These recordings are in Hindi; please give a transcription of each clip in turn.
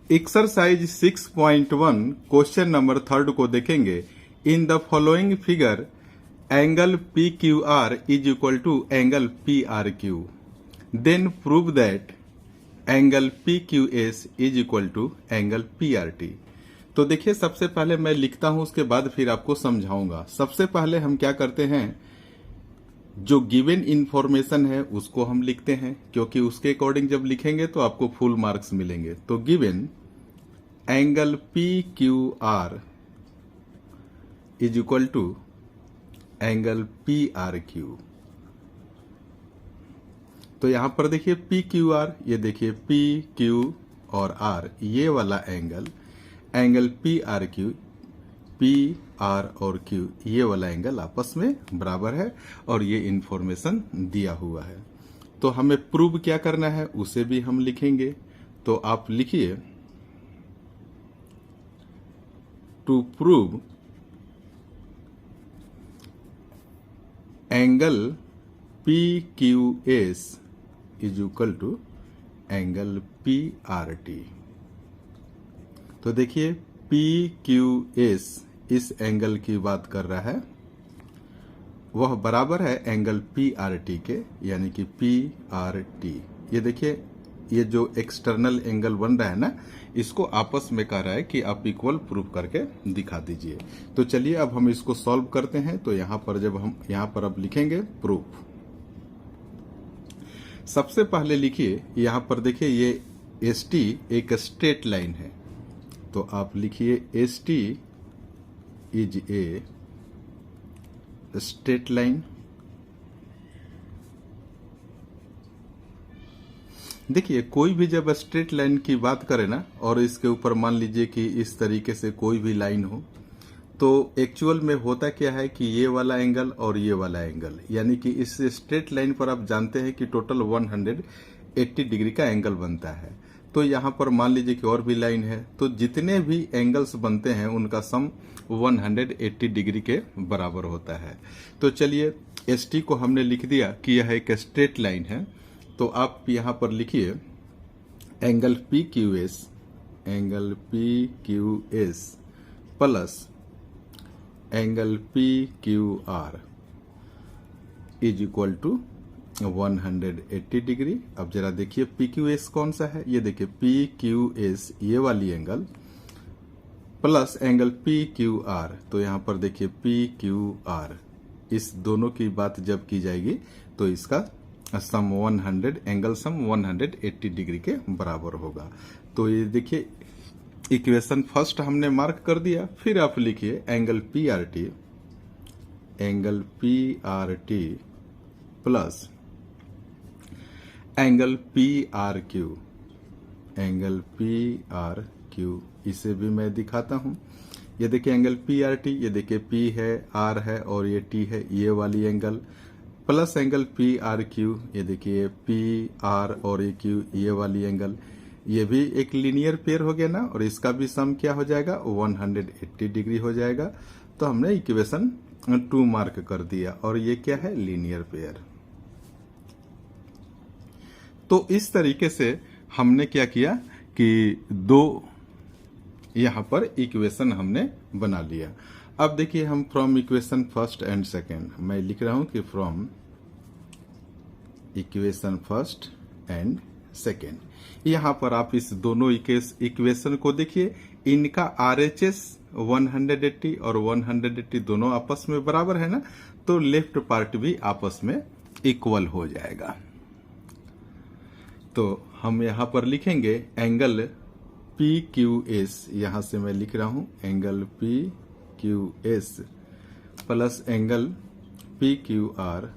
एक्सरसाइज 6.1 क्वेश्चन नंबर 3 को देखेंगे। In the following figure angle P Q R is equal to angle P R Q, then prove that angle P Q S is equal to angle P R T. तो देखिए, सबसे पहले मैं लिखता हूं, उसके बाद फिर आपको समझाऊंगा। सबसे पहले हम क्या करते हैं, जो गिवन इंफॉर्मेशन है उसको हम लिखते हैं, क्योंकि उसके अकॉर्डिंग जब लिखेंगे तो आपको फुल मार्क्स मिलेंगे। तो given angle P Q R is equal to angle P R Q. तो यहां पर देखिए पी क्यू आर, ये देखिए पी क्यू और आर, ये वाला angle P R Q, P R और क्यू, ये वाला एंगल आपस में बराबर है और ये इंफॉर्मेशन दिया हुआ है। तो हमें प्रूव क्या करना है उसे भी हम लिखेंगे। तो आप लिखिए, to prove angle P Q S is equal to angle P R T. तो देखिए पी क्यू एस इस एंगल की बात कर रहा है, वह बराबर है एंगल पी आर टी के, यानी कि पी आर टी। ये देखिए, ये जो एक्सटर्नल एंगल बन रहा है ना, इसको आपस में कह रहा है कि आप इक्वल प्रूव करके दिखा दीजिए। तो चलिए अब हम इसको सॉल्व करते हैं। तो यहां पर जब हम यहां पर अब लिखेंगे प्रूफ, सबसे पहले लिखिए, यहां पर देखिए ये एस टी एक स्ट्रेट लाइन है। तो आप लिखिए S T is a straight line. देखिए, कोई भी जब स्ट्रेट लाइन की बात करे ना, और इसके ऊपर मान लीजिए कि इस तरीके से कोई भी लाइन हो, तो एक्चुअल में होता क्या है कि ये वाला एंगल और ये वाला एंगल, यानी कि इस स्ट्रेट लाइन पर आप जानते हैं कि टोटल 180 डिग्री का एंगल बनता है। तो यहाँ पर मान लीजिए कि और भी लाइन है, तो जितने भी एंगल्स बनते हैं उनका सम 180 डिग्री के बराबर होता है। तो चलिए, एस टी को हमने लिख दिया कि यह एक स्ट्रेट लाइन है। तो आप यहाँ पर लिखिए angle P Q S plus angle P Q R is equal to 180 degree. अब जरा देखिए पी क्यू एस कौन सा है, ये देखिए पी क्यू एस, ये वाली angle plus angle P Q are. तो यहां पर देखिए पी क्यू आर, इस दोनों की बात जब की जाएगी तो इसका सम 180 डिग्री के बराबर होगा। तो ये देखिए इक्वेशन फर्स्ट हमने मार्क कर दिया। फिर आप लिखिए angle P R T plus angle P R Q, इसे भी मैं दिखाता हूं। ये देखिए एंगल पी आर टी, ये देखिए पी है, आर है और ये टी है, ये वाली angle plus angle P R Q, ये देखिए पी आर और ये क्यू, ये वाली एंगल, ये भी एक लीनियर पेयर हो गया ना, और इसका भी सम क्या हो जाएगा, 180 डिग्री हो जाएगा। तो हमने इक्वेशन 2 मार्क कर दिया, और ये क्या है, लीनियर पेयर। तो इस तरीके से हमने क्या किया कि 2 यहां पर इक्वेशन हमने बना लिया। अब देखिए हम from equation first and second, मैं लिख रहा हूं कि from equation first and second, यहां पर आप इस दोनों इक्वेशन को देखिए, इनका आरएचएस 180 और 180 दोनों आपस में बराबर है ना, तो लेफ्ट पार्ट भी आपस में इक्वल हो जाएगा। तो हम यहां पर लिखेंगे एंगल पी क्यू एस, यहां से मैं लिख रहा हूं angle P Q S plus angle P Q are,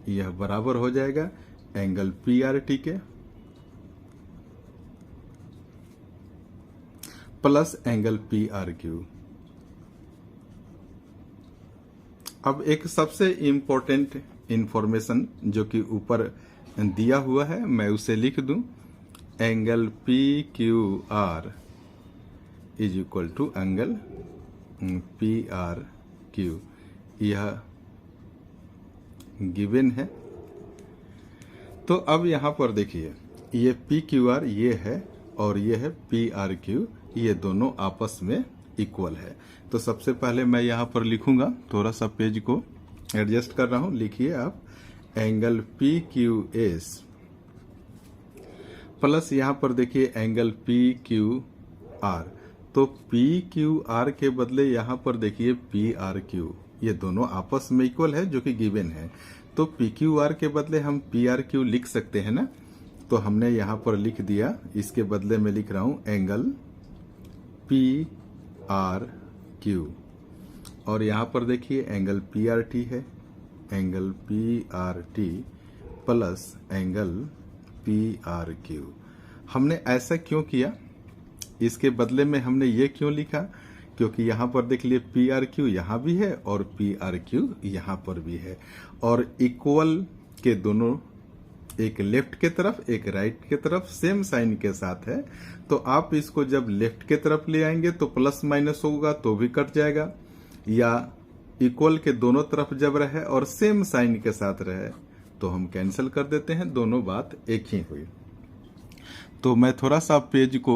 यह बराबर हो जाएगा एंगल पी आर टी के plus angle P R Q. अब एक सबसे इंपॉर्टेंट इंफॉर्मेशन जो कि ऊपर दिया हुआ है, मैं उसे लिख दूं, angle P Q R is equal to angle P R Q. यह गिवन है। तो अब यहाँ पर देखिए ये पी क्यू आर ये है और ये है पी आर क्यू, ये दोनों आपस में इक्वल है। तो सबसे पहले मैं यहाँ पर लिखूंगा, थोड़ा सा पेज को एडजस्ट कर रहा हूँ। लिखिए आप angle P Q S plus यहाँ पर देखिए एंगल पी क्यू आर। तो पी क्यू आर के बदले यहाँ पर देखिए पी आर क्यू, ये दोनों आपस में इक्वल है जो कि गिवन है। तो पी क्यू आर के बदले हम पी आर क्यू लिख सकते हैं ना, तो हमने यहाँ पर लिख दिया। इसके बदले में लिख रहा हूँ एंगल पी आर क्यू, और यहाँ पर देखिए एंगल पी आर टी है, angle P R T plus angle P R Q. हमने ऐसा क्यों किया, इसके बदले में हमने ये क्यों लिखा, क्योंकि यहाँ पर देख लिए पी आर क्यू यहाँ भी है और पी आर क्यू यहाँ पर भी है, और इक्वल के दोनों, एक लेफ्ट के तरफ एक राइट के तरफ सेम साइन के साथ है। तो आप इसको जब लेफ्ट के तरफ ले आएंगे तो प्लस माइनस होगा तो भी कट जाएगा, या इक्वल के दोनों तरफ जब रहे और सेम साइन के साथ रहे तो हम कैंसिल कर देते हैं, दोनों बात एक ही हुई। तो मैं थोड़ा सा पेज को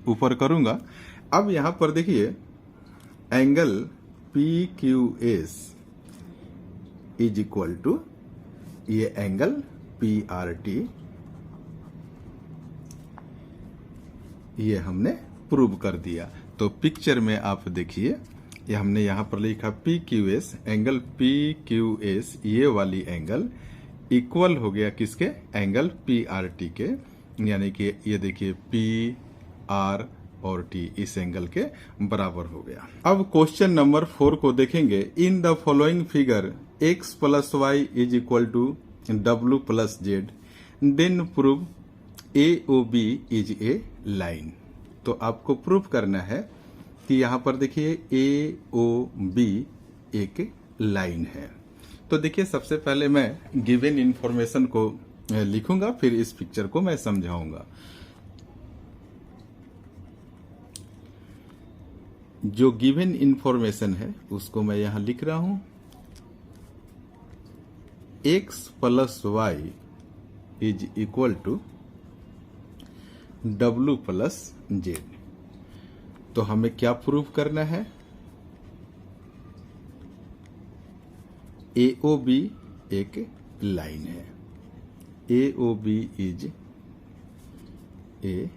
ऊपर करूंगा। अब यहां पर देखिए angle P Q S is equal to ये एंगल पी आर टी, ये हमने प्रूव कर दिया। तो पिक्चर में आप देखिए ये हमने यहां पर लिखा P Q S, angle P Q S ये वाली एंगल इक्वल हो गया किसके, एंगल पी आर टी के, यानी कि ये देखिए पी आर और टी इस एंगल के बराबर हो गया। अब क्वेश्चन नंबर 4 को देखेंगे। In the following figure x plus Y is equal to w plus Z, then prove A O B is a line. तो आपको प्रूव करना है कि यहाँ पर देखिए ए ओ बी एक लाइन है। तो देखिए सबसे पहले मैं गिवन इंफॉर्मेशन को लिखूंगा, फिर इस पिक्चर को मैं समझाऊंगा। जो गिवन इंफॉर्मेशन है उसको मैं यहां लिख रहा हूं, x plus Y is equal to w plus Z. तो हमें क्या प्रूव करना है, AOB एक लाइन है, AOB इज ए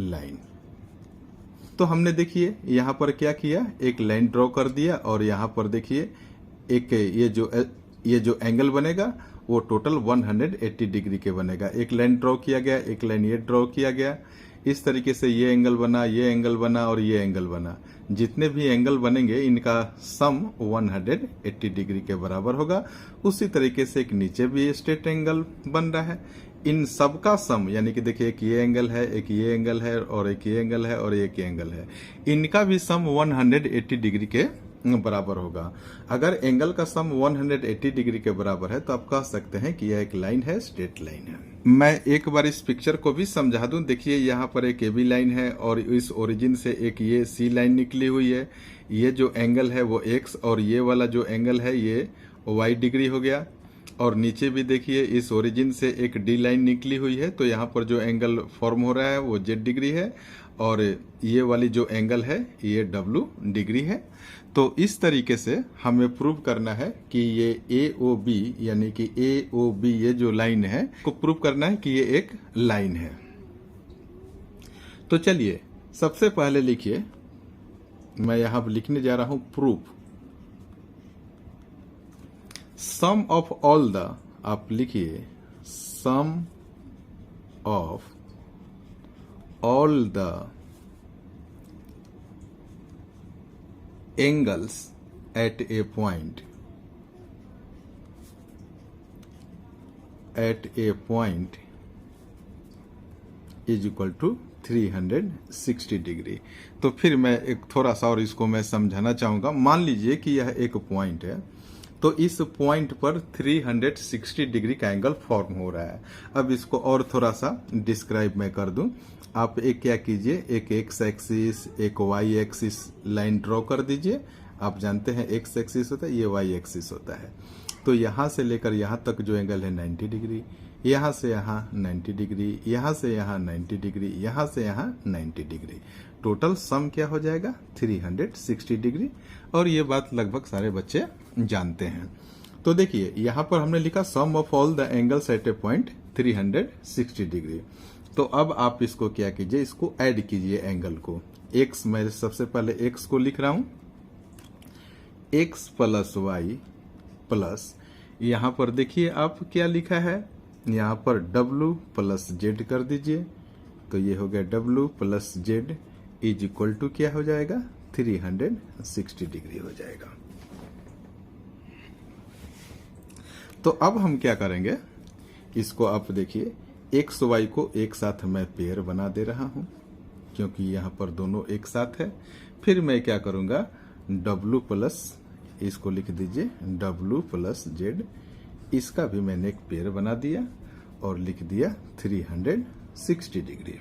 लाइन। तो हमने देखिए यहां पर क्या किया, एक लाइन ड्रॉ कर दिया, और यहां पर देखिए एक ये जो एंगल बनेगा वो टोटल 180 डिग्री के बनेगा। एक लाइन ड्रॉ किया गया, एक लाइन ये ड्रॉ किया गया, इस तरीके से ये एंगल बना, ये एंगल बना और ये एंगल बना। जितने भी एंगल बनेंगे इनका सम 180 डिग्री के बराबर होगा। उसी तरीके से एक नीचे भी स्ट्रेट एंगल बन रहा है, इन सबका सम, यानी कि देखिए एक ये एंगल है, एक ये एंगल है और एक ये एंगल है और एक ये एंगल है, इनका भी सम 180 डिग्री के बराबर होगा। अगर एंगल का सम 180 डिग्री के बराबर है तो आप कह सकते हैं कि यह एक लाइन है, स्ट्रेट लाइन है। मैं एक बार इस पिक्चर को भी समझा दूं। देखिए यहाँ पर एक AB लाइन है और इस ओरिजिन से एक ये C लाइन निकली हुई है। ये जो एंगल है वो X और ये वाला जो एंगल है ये Y डिग्री हो गया। और नीचे भी देखिए इस ओरिजिन से एक D लाइन निकली हुई है, तो यहाँ पर जो एंगल फॉर्म हो रहा है वो Z डिग्री है, और ये वाली जो एंगल है ये W डिग्री है। तो इस तरीके से हमें प्रूव करना है कि ये AOB यानी कि AOB ये जो लाइन है को प्रूव करना है कि ये एक लाइन है। तो चलिए सबसे पहले लिखिए, मैं यहां लिखने जा रहा हूं proof sum of all the, आप लिखिए sum of all the angles at a point is equal to 360 degree. तो फिर मैं एक थोड़ा सा और इसको मैं समझाना चाहूंगा। मान लीजिए कि यह एक पॉइंट है, तो इस पॉइंट पर 360 डिग्री का एंगल फॉर्म हो रहा है। अब इसको और थोड़ा सा डिस्क्राइब मैं कर दूं। आप एक क्या कीजिए, एक एक्स एक्सिस एक वाई एक्सिस लाइन ड्रॉ कर दीजिए। आप जानते हैं एक्स एक्सिस होता है, ये वाई एक्सिस होता है। तो यहाँ से लेकर यहाँ तक जो एंगल है 90 डिग्री, यहाँ से यहाँ 90 डिग्री, यहाँ से यहाँ 90 डिग्री, यहाँ से यहाँ 90 डिग्री। टोटल सम क्या हो जाएगा 360 डिग्री। और ये बात लगभग सारे बच्चे जानते हैं। तो देखिए यहाँ पर हमने लिखा sum of all the angles at a point 360 degree. तो अब आप इसको क्या कीजिए, इसको ऐड कीजिए एंगल को। x, मैं सबसे पहले x को लिख रहा हूं, x प्लस वाई प्लस, यहाँ पर देखिए आप क्या लिखा है, यहाँ पर w प्लस जेड कर दीजिए। तो ये हो गया w plus Z is equal to क्या हो जाएगा 360 डिग्री हो जाएगा। तो अब हम क्या करेंगे, इसको आप देखिए एक्स वाई को एक साथ मैं पेयर बना दे रहा हूं क्योंकि यहाँ पर दोनों एक साथ है। फिर मैं क्या करूंगा w प्लस, इसको लिख दीजिए w प्लस जेड, इसका भी मैंने एक पेयर बना दिया और लिख दिया 360 डिग्री।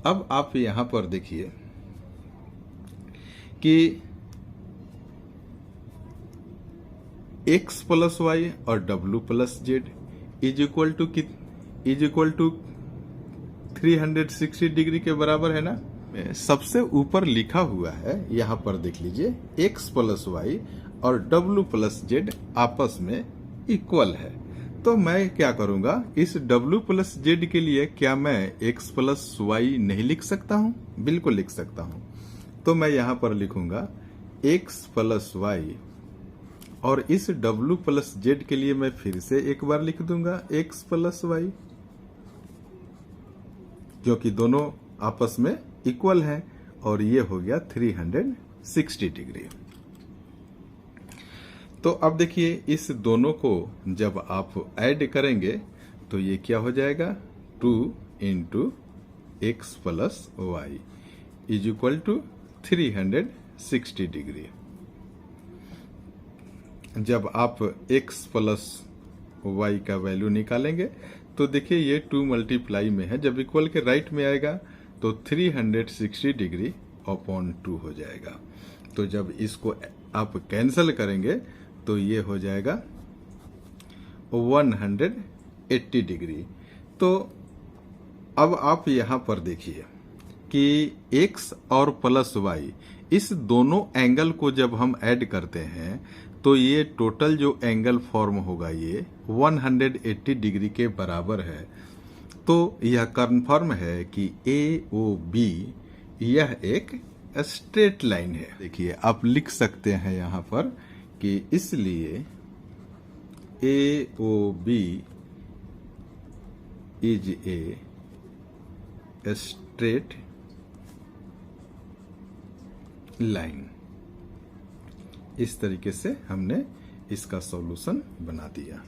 अब आप यहाँ पर देखिए कि x प्लस वाई और w plus Z is equal to 360 degree के बराबर है ना। सबसे ऊपर लिखा हुआ है, यहाँ पर देख लीजिए x प्लस वाई और w प्लस जेड आपस में इक्वल है। तो मैं क्या करूंगा, इस w प्लस जेड के लिए क्या मैं x प्लस वाई नहीं लिख सकता हूं? बिल्कुल लिख सकता हूं। तो मैं यहाँ पर लिखूंगा x प्लस वाई और इस w प्लस जेड के लिए मैं फिर से एक बार लिख दूंगा x प्लस वाई, क्योंकि दोनों आपस में इक्वल हैं। और ये हो गया 360 डिग्री। तो अब देखिए इस दोनों को जब आप ऐड करेंगे तो ये क्या हो जाएगा 2 into X plus Y is equal to 360 degree. जब आप x प्लस वाई का वैल्यू निकालेंगे तो देखिए ये 2 मल्टीप्लाई में है, जब इक्वल के राइट में आएगा तो 360 डिग्री अपॉन 2 हो जाएगा। तो जब इसको आप कैंसिल करेंगे तो ये हो जाएगा 180 डिग्री। तो अब आप यहाँ पर देखिए कि x और प्लस वाई, इस दोनों एंगल को जब हम ऐड करते हैं तो ये टोटल जो एंगल फॉर्म होगा ये 180 डिग्री के बराबर है। तो यह कंफर्म है कि AOB यह एक स्ट्रेट लाइन है। देखिए आप लिख सकते हैं यहाँ पर कि इसलिए AOB is a straight line. इस तरीके से हमने इसका सॉल्यूशन बना दिया।